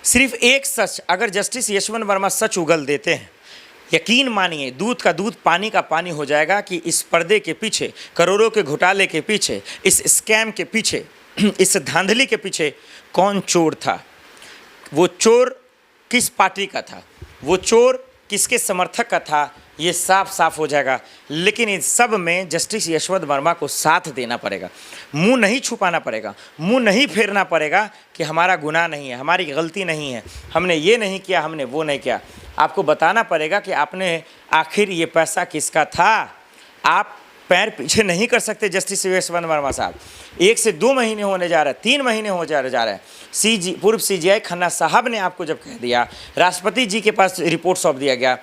सिर्फ एक सच अगर जस्टिस यशवंत वर्मा सच उगल देते हैं, यकीन मानिए दूध का दूध पानी का पानी हो जाएगा कि इस पर्दे के पीछे, करोड़ों के घोटाले के पीछे, इस स्कैम के पीछे, इस धांधली के पीछे कौन चोर था, वो चोर किस पार्टी का था, वो चोर किसके समर्थक का था, ये साफ साफ हो जाएगा। लेकिन इस सब में जस्टिस यशवंत वर्मा को साथ देना पड़ेगा, मुंह नहीं छुपाना पड़ेगा, मुंह नहीं फेरना पड़ेगा कि हमारा गुनाह नहीं है, हमारी गलती नहीं है, हमने ये नहीं किया, हमने वो नहीं किया। आपको बताना पड़ेगा कि आपने आखिर ये पैसा किसका था। आप पैर पीछे नहीं कर सकते जस्टिस यशवंत वर्मा साहब। 1 से 2 महीने होने जा रहे हैं, 3 महीने हो जा रहे हैं। पूर्व CGI खन्ना साहब ने आपको जब कह दिया, राष्ट्रपति जी के पास रिपोर्ट सौंप दिया गया,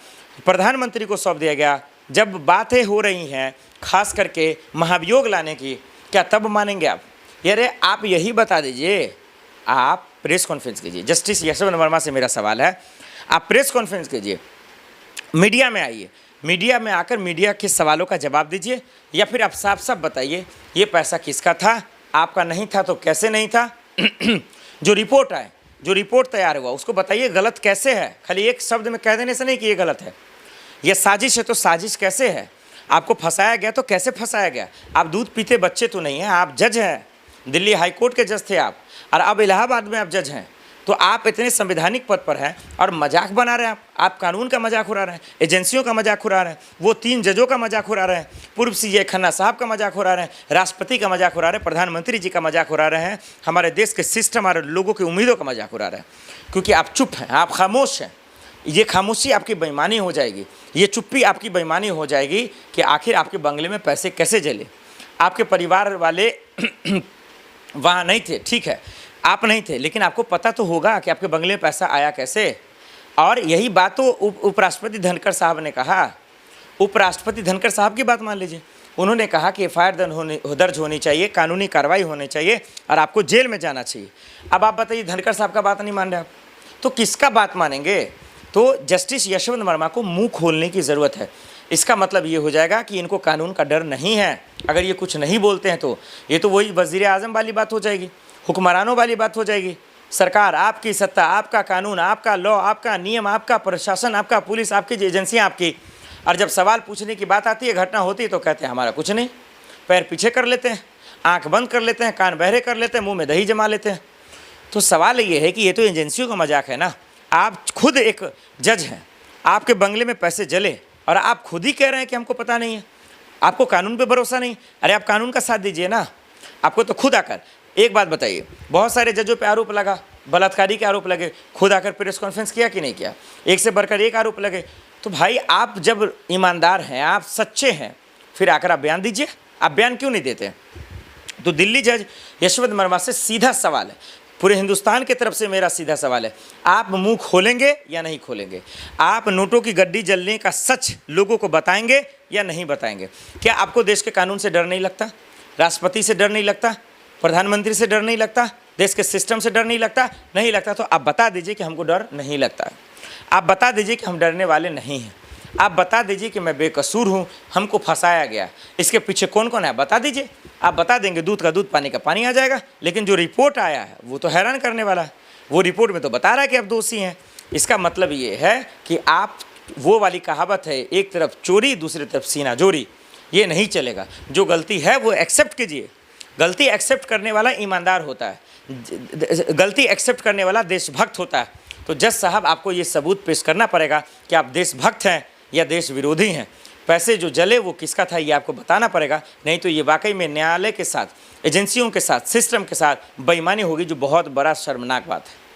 प्रधानमंत्री को सौंप दिया गया, जब बातें हो रही हैं खास करके महाभियोग लाने की, क्या तब मानेंगे आप? यारे आप यही बता दीजिए, आप प्रेस कॉन्फ्रेंस कीजिए। जस्टिस यशवंत वर्मा से मेरा सवाल है, आप प्रेस कॉन्फ्रेंस कीजिए, मीडिया में आइए, मीडिया में आकर मीडिया के सवालों का जवाब दीजिए, या फिर आप साफ साफ बताइए ये पैसा किसका था, आपका नहीं था तो कैसे नहीं था। जो रिपोर्ट आए, जो रिपोर्ट तैयार हुआ उसको बताइए गलत कैसे है। खाली एक शब्द में कह देने से नहीं कि ये गलत है, ये साजिश है तो साजिश कैसे है, आपको फंसाया गया तो कैसे फंसाया गया। आप दूध पीते बच्चे तो नहीं हैं, आप जज हैं, दिल्ली हाई कोर्ट के जज थे आप, और अब इलाहाबाद में आप जज हैं। तो आप इतने संवैधानिक पद पर हैं और मजाक बना रहे हैं। आप कानून का मजाक उड़ा रहे हैं, एजेंसियों का मजाक उड़ा रहे हैं, वो 3 जजों का मजाक उड़ा रहे हैं, पूर्व CGI खन्ना साहब का मजाक उड़ा रहे हैं, राष्ट्रपति का मजाक उड़ा रहे हैं, प्रधानमंत्री जी का मजाक उड़ा रहे हैं, हमारे देश के सिस्टम और लोगों की उम्मीदों का मजाक उड़ा रहे हैं। क्योंकि आप चुप हैं, आप खामोश हैं। ये खामोशी आपकी बेईमानी हो जाएगी, ये चुप्पी आपकी बेईमानी हो जाएगी कि आखिर आपके बंगले में पैसे कैसे जले। आपके परिवार वाले वहाँ नहीं थे, ठीक है, आप नहीं थे, लेकिन आपको पता तो होगा कि आपके बंगले में पैसा आया कैसे। और यही बात तो उपराष्ट्रपति धनखड़ साहब ने कहा। उपराष्ट्रपति धनखड़ साहब की बात मान लीजिए, उन्होंने कहा कि FIR दर्ज होनी चाहिए, कानूनी कार्रवाई होनी चाहिए और आपको जेल में जाना चाहिए। अब आप बताइए धनखड़ साहब का बात नहीं मान रहे आप, तो किसका बात मानेंगे? तो जस्टिस यशवंत वर्मा को मुंह खोलने की ज़रूरत है। इसका मतलब ये हो जाएगा कि इनको कानून का डर नहीं है। अगर ये कुछ नहीं बोलते हैं तो ये तो वही वज़ीर आज़म वाली बात हो जाएगी, हुक्मरानों वाली बात हो जाएगी। सरकार आपकी, सत्ता आपका, कानून आपका, लॉ आपका, नियम आपका, प्रशासन आपका, पुलिस आपकी, एजेंसियाँ आपकी। और जब सवाल पूछने की बात आती है, घटना होती है, तो कहते हैं हमारा कुछ नहीं, पैर पीछे कर लेते हैं, आँख बंद कर लेते हैं, कान बहरे कर लेते हैं, मुँह में दही जमा लेते हैं। तो सवाल ये है कि ये तो एजेंसियों का मजाक है ना। आप खुद एक जज हैं, आपके बंगले में पैसे जले और आप खुद ही कह रहे हैं कि हमको पता नहीं है, आपको कानून पे भरोसा नहीं। अरे आप कानून का साथ दीजिए ना। आपको तो खुद आकर एक बात बताइए, बहुत सारे जजों पे आरोप लगा, बलात्कारी के आरोप लगे, खुद आकर प्रेस कॉन्फ्रेंस किया कि नहीं किया? एक से बढ़कर एक आरोप लगे। तो भाई आप जब ईमानदार हैं, आप सच्चे हैं, फिर आकर आप बयान दीजिए। आप बयान क्यों नहीं देते? तो दिल्ली जज यशवंत वर्मा से सीधा सवाल है, पूरे हिंदुस्तान की तरफ से मेरा सीधा सवाल है, आप मुंह खोलेंगे या नहीं खोलेंगे? आप नोटों की गड्डी जलने का सच लोगों को बताएंगे या नहीं बताएंगे? क्या आपको देश के कानून से डर नहीं लगता? राष्ट्रपति से डर नहीं लगता? प्रधानमंत्री से डर नहीं लगता? देश के सिस्टम से डर नहीं लगता? नहीं लगता तो आप बता दीजिए कि हमको डर नहीं लगता है। आप बता दीजिए कि हम डरने वाले नहीं हैं। आप बता दीजिए कि मैं बेकसूर हूँ, हमको फंसाया गया, इसके पीछे कौन कौन है बता दीजिए। आप बता देंगे दूध का दूध पानी का पानी आ जाएगा। लेकिन जो रिपोर्ट आया है वो तो हैरान करने वाला है। वो रिपोर्ट में तो बता रहा है कि आप दोषी हैं। इसका मतलब ये है कि आप, वो वाली कहावत है, एक तरफ चोरी दूसरी तरफ सीना जोरी, ये नहीं चलेगा। जो गलती है वो एक्सेप्ट कीजिए। गलती एक्सेप्ट करने वाला ईमानदार होता है, गलती एक्सेप्ट करने वाला देशभक्त होता है। तो जज साहब आपको ये सबूत पेश करना पड़ेगा कि आप देशभक्त हैं या देश विरोधी हैं। पैसे जो जले वो किसका था ये आपको बताना पड़ेगा, नहीं तो ये वाकई में न्यायालय के साथ, एजेंसियों के साथ, सिस्टम के साथ बेईमानी होगी, जो बहुत बड़ा शर्मनाक बात है।